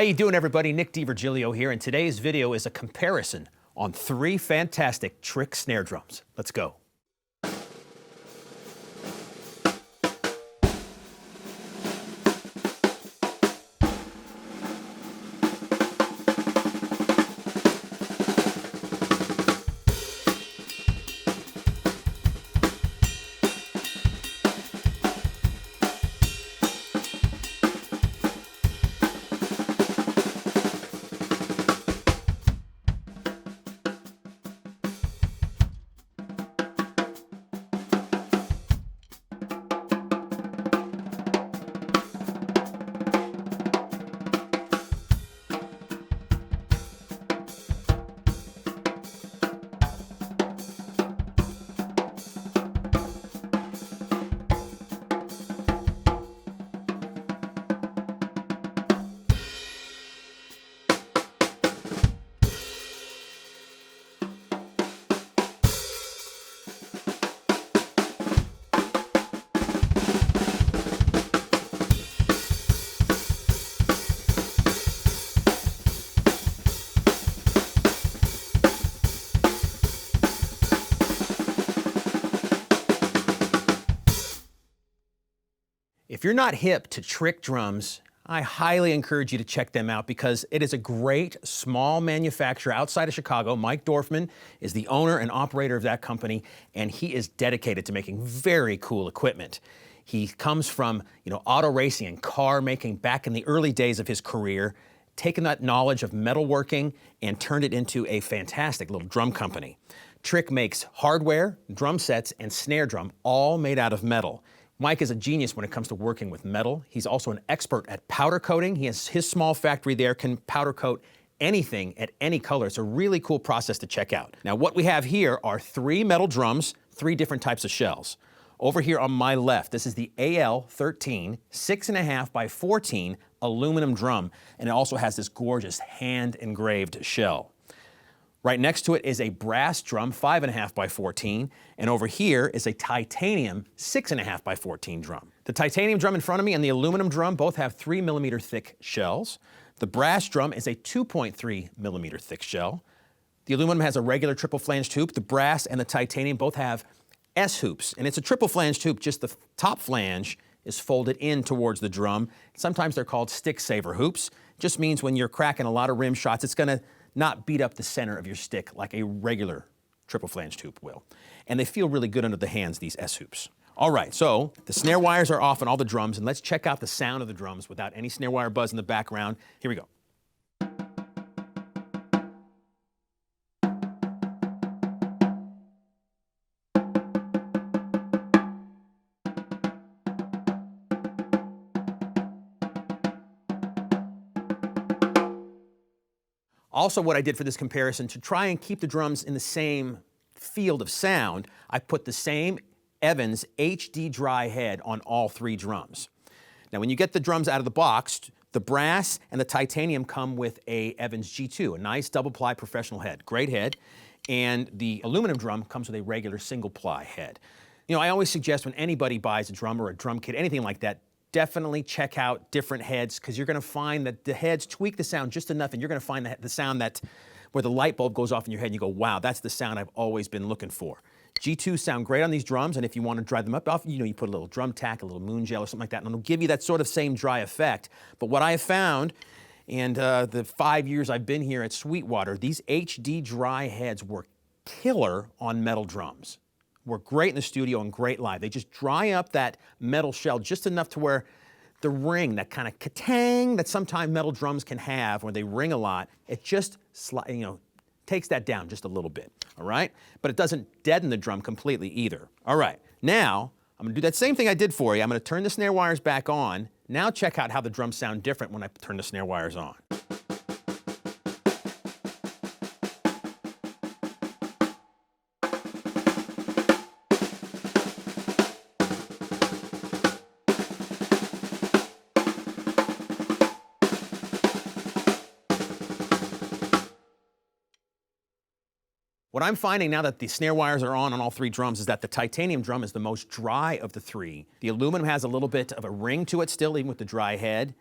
How you doing, everybody? Nick DiVirgilio here, and today's video is a comparison on 3 fantastic trick snare drums. Let's go. If you're not hip to trick drums, I highly encourage you to check them out because it is a great small manufacturer outside of Chicago. Mike Dorfman is the owner and operator of that company, and he is dedicated to making very cool equipment. He comes from, auto racing and car making back in the early days of his career, taken that knowledge of metalworking and turned it into a fantastic little drum company. Trick makes hardware, drum sets, and snare drum, all made out of metal. Mike is a genius when it comes to working with metal. He's also an expert at powder coating. His small factory there can powder coat anything at any color. It's a really cool process to check out. Now, what we have here are 3 metal drums, 3 different types of shells. Over here on my left, this is the AL13 6.5 by 14 aluminum drum, and it also has this gorgeous hand-engraved shell. Right next to it is a brass drum, 5.5 by 14, and over here is a titanium 6.5 by 14 drum. The titanium drum in front of me and the aluminum drum both have 3mm thick shells. The brass drum is a 2.3mm thick shell. The aluminum has a regular triple flanged hoop. The brass and the titanium both have S hoops, and it's a triple flanged hoop, just the top flange is folded in towards the drum. Sometimes they're called stick saver hoops. Just means when you're cracking a lot of rim shots, it's gonna not beat up the center of your stick like a regular triple flanged hoop will. And they feel really good under the hands, these S hoops. All right, so the snare wires are off on all the drums, and let's check out the sound of the drums without any snare wire buzz in the background. Here we go. Also, what I did for this comparison, to try and keep the drums in the same field of sound, I put the same Evans HD dry head on all 3 drums. Now, when you get the drums out of the box, the brass and the titanium come with a Evans G2, a nice double-ply professional head, great head, and the aluminum drum comes with a regular single-ply head. I always suggest when anybody buys a drum or a drum kit, anything like that, definitely check out different heads because you're going to find that the heads tweak the sound just enough, and you're going to find the sound that where the light bulb goes off in your head and you go, wow, that's the sound I've always been looking for. G2s sound great on these drums, and if you want to dry them up off, you put a little drum tack, a little moon gel or something like that, and it'll give you that sort of same dry effect. But what I have found, and the 5 years I've been here at Sweetwater, these HD dry heads work killer on metal drums. Work great in the studio and great live. They just dry up that metal shell just enough to where the ring, that kind of ka-tang that sometimes metal drums can have when they ring a lot, it just takes that down just a little bit, all right? But it doesn't deaden the drum completely either. All right, now I'm gonna do that same thing I did for you. I'm gonna turn the snare wires back on. Now check out how the drums sound different when I turn the snare wires on. What I'm finding now that the snare wires are on all 3 drums is that the titanium drum is the most dry of the 3. The aluminum has a little bit of a ring to it still, even with the dry head.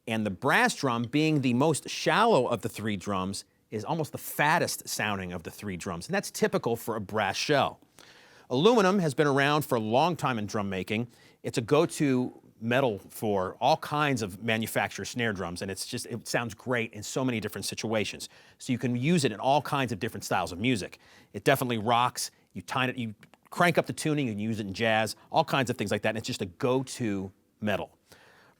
And the brass drum, being the most shallow of the three drums, is almost the fattest sounding of the three drums, and that's typical for a brass shell. Aluminum has been around for a long time in drum making. It's a go-to metal for all kinds of manufacturer snare drums, and it sounds great in so many different situations. So you can use it in all kinds of different styles of music. It definitely rocks. You crank up the tuning, you can use it in jazz, all kinds of things like that, and it's just a go-to metal.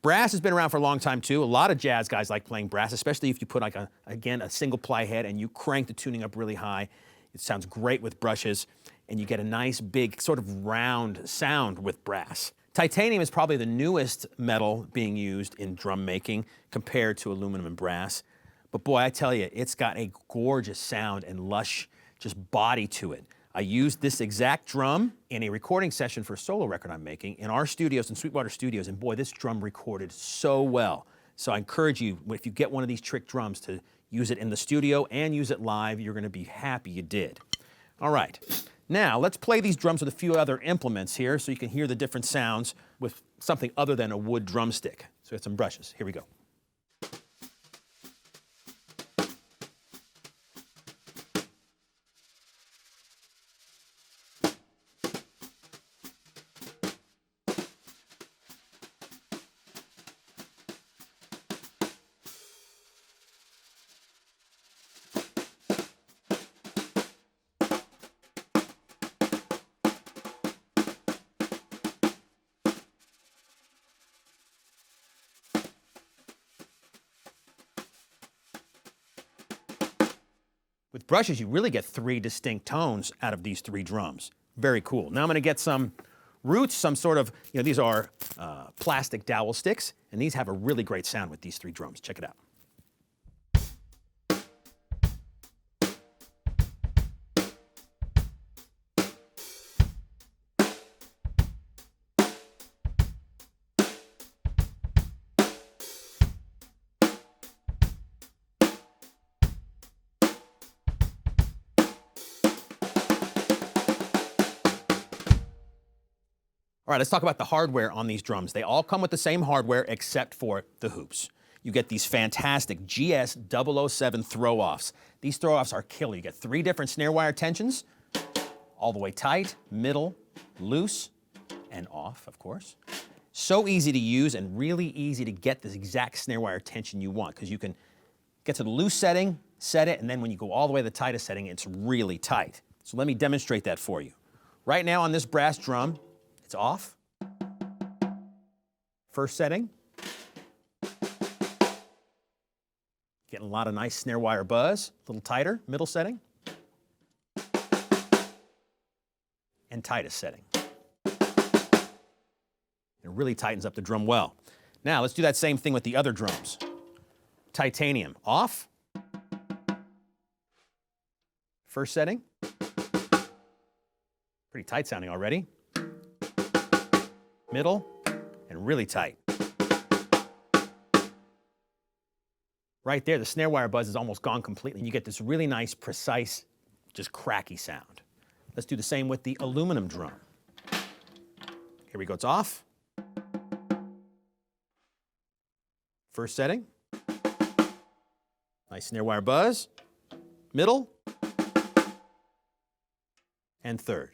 Brass has been around for a long time too. A lot of jazz guys like playing brass, especially if you put like a single ply head and you crank the tuning up really high. It sounds great with brushes, and you get a nice big sort of round sound with brass. Titanium is probably the newest metal being used in drum making compared to aluminum and brass. But boy, I tell you, it's got a gorgeous sound and lush just body to it. I used this exact drum in a recording session for a solo record I'm making in our studios, in Sweetwater Studios, and boy, this drum recorded so well. So I encourage you, if you get one of these trick drums, to use it in the studio and use it live. You're going to be happy you did. All right, now let's play these drums with a few other implements here so you can hear the different sounds with something other than a wood drumstick. So we have some brushes. Here we go. With brushes, you really get three distinct tones out of these three drums. Very cool. Now I'm going to get some roots, some sort of, these are plastic dowel sticks, and these have a really great sound with these three drums. Check it out. All right, let's talk about the hardware on these drums. They all come with the same hardware except for the hoops. You get these fantastic GS007 throw-offs. These throw-offs are killer. You get three different snare wire tensions, all the way tight, middle, loose, and off, of course. So easy to use and really easy to get the exact snare wire tension you want, because you can get to the loose setting, set it, and then when you go all the way to the tightest setting, it's really tight. So let me demonstrate that for you. Right now on this brass drum, it's off. First setting. Getting a lot of nice snare wire buzz. A little tighter, middle setting. And tightest setting. It really tightens up the drum well. Now let's do that same thing with the other drums. Titanium, off. First setting. Pretty tight sounding already. Middle, and really tight. Right there, the snare wire buzz is almost gone completely, and you get this really nice, precise, just cracky sound. Let's do the same with the aluminum drum. Here we go, it's off. First setting. Nice snare wire buzz. Middle. And third.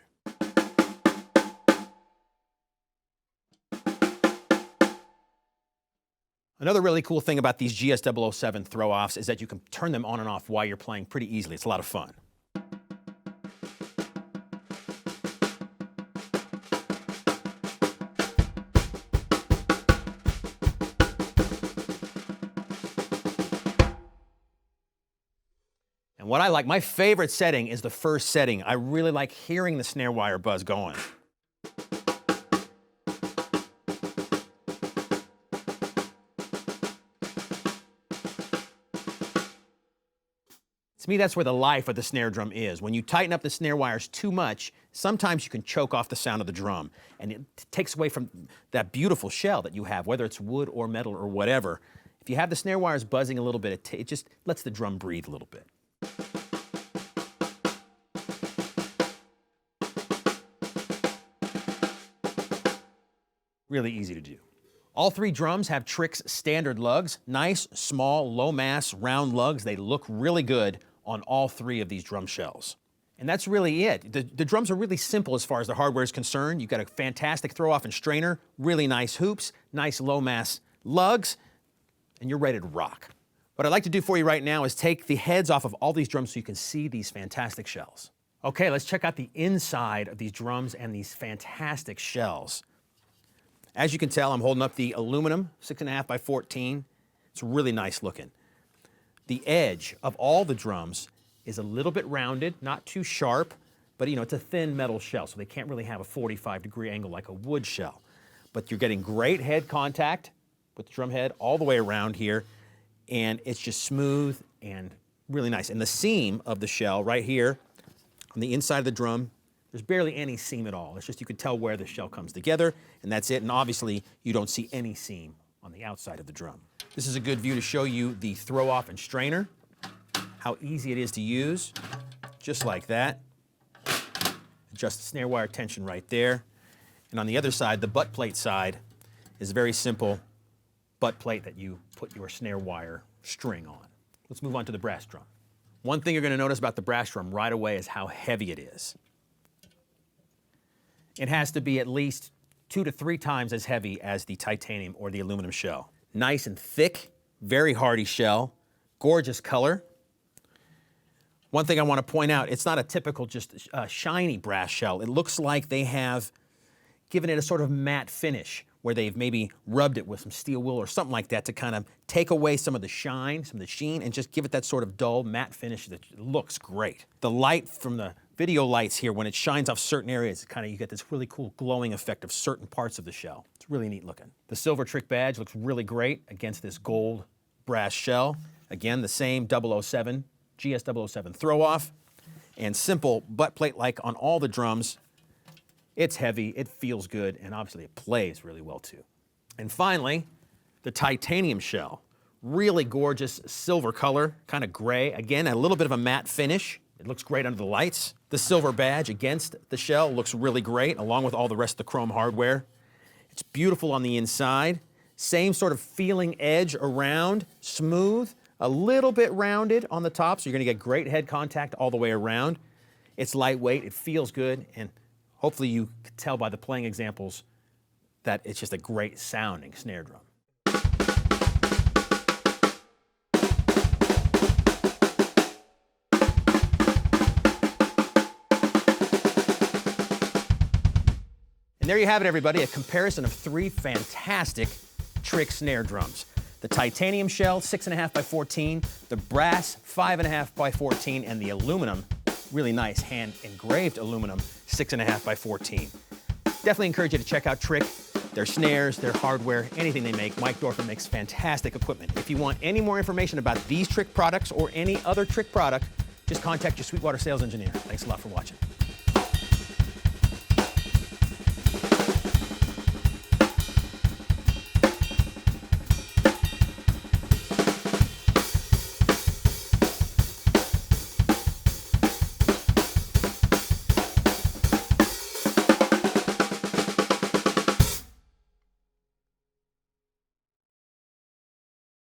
Another really cool thing about these GS007 throw-offs is that you can turn them on and off while you're playing pretty easily. It's a lot of fun. And what I like, my favorite setting is the first setting. I really like hearing the snare wire buzz going. To me, that's where the life of the snare drum is. When you tighten up the snare wires too much, sometimes you can choke off the sound of the drum, and it takes away from that beautiful shell that you have, whether it's wood or metal or whatever. If you have the snare wires buzzing a little bit, it just lets the drum breathe a little bit. Really easy to do. All three drums have Trick's standard lugs. Nice, small, low mass, round lugs. They look really good on all three of these drum shells. And that's really it. The drums are really simple as far as the hardware is concerned. You've got a fantastic throw-off and strainer, really nice hoops, nice low mass lugs, and you're ready to rock. What I'd like to do for you right now is take the heads off of all these drums so you can see these fantastic shells. Okay, let's check out the inside of these drums and these fantastic shells. As you can tell, I'm holding up the aluminum 6.5 by 14. It's really nice looking. The edge of all the drums is a little bit rounded, not too sharp, but it's a thin metal shell, so they can't really have a 45-degree angle like a wood shell. But you're getting great head contact with the drum head all the way around here, and it's just smooth and really nice. And the seam of the shell right here on the inside of the drum, there's barely any seam at all. It's just you can tell where the shell comes together, and that's it. And obviously, you don't see any seam on the outside of the drum. This is a good view to show you the throw-off and strainer, how easy it is to use, just like that. Adjust the snare wire tension right there. And on the other side, the butt plate side, is a very simple butt plate that you put your snare wire string on. Let's move on to the brass drum. One thing you're going to notice about the brass drum right away is how heavy it is. It has to be at least 2 to 3 times as heavy as the titanium or the aluminum shell. Nice and thick, very hardy shell, gorgeous color. One thing I want to point out, it's not a typical just shiny brass shell. It looks like they have given it a sort of matte finish where they've maybe rubbed it with some steel wool or something like that to kind of take away some of the shine, some of the sheen, and just give it that sort of dull matte finish that looks great. The light from the video lights here, when it shines off certain areas, you get this really cool glowing effect of certain parts of the shell. It's really neat looking. The silver Trick badge looks really great against this gold brass shell. Again, the same 007, GS007 throw-off, and simple butt plate like on all the drums. It's heavy, it feels good, and obviously it plays really well too. And finally, the titanium shell. Really gorgeous silver color, kind of gray. Again, a little bit of a matte finish. It looks great under the lights. The silver badge against the shell looks really great, along with all the rest of the chrome hardware. It's beautiful on the inside. Same sort of feeling edge around, smooth, a little bit rounded on the top, so you're gonna get great head contact all the way around. It's lightweight, it feels good, and hopefully you can tell by the playing examples that it's just a great sounding snare drum. And there you have it, everybody, a comparison of 3 fantastic Trick snare drums. The titanium shell, 6.5 by 14, the brass, 5.5 by 14, and the aluminum, really nice hand-engraved aluminum, 6.5 by 14. Definitely encourage you to check out Trick, their snares, their hardware, anything they make. Mike Dorfman makes fantastic equipment. If you want any more information about these Trick products or any other Trick product, just contact your Sweetwater sales engineer. Thanks a lot for watching.